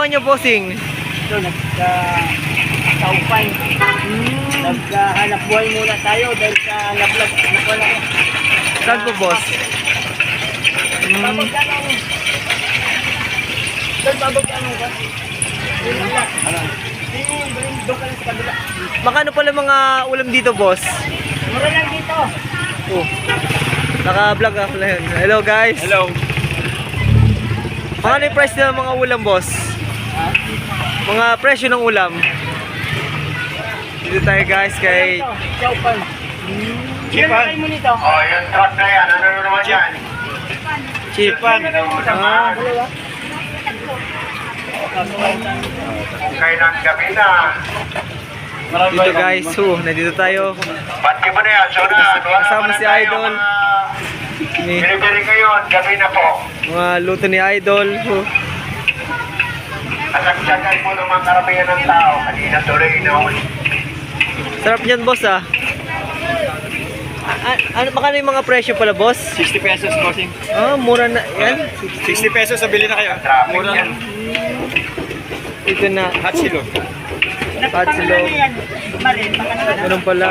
ginagawa niyo, bossing? Ito, nagka-kaupan. Nagkahanap buhay muna tayo dahil sa naplag. Saan po, boss? Babag ka nung... Doon, babag ka nung... Doon ka lang sa kabila. Makano pala mga ulam dito, boss? Mura lang dito. Oh. Naka-vlog ako na yun. Hello, guys. Hello. Makano yung price ng mga ulam, boss? Mga presyo ng ulam. Dito tayo, guys, kay... Kaupan. Chipan. Mo nito. Oh, yung truck na yan. Ano naman yan? Chipan. Ah, Kailang gabi na. dito, guys. Nandito tayo. Pati mo na yan. So na. Kasama si Idol. Ni, Binibili ngayon. Gabi na po. mga luto ni Idol. Asaksagan po ng mga karamihan ng tao. Kanina tuloy na uli. Sarap yan, boss, ah. Ano, makano yung mga presyo pala, boss? 60 pesos, bossing. Ah, mura na yan. 60 pesos, sabili na kayo. Mura yan. Ito na. Hot silo. Hot silog. Marin, baka naman. Ganun pala.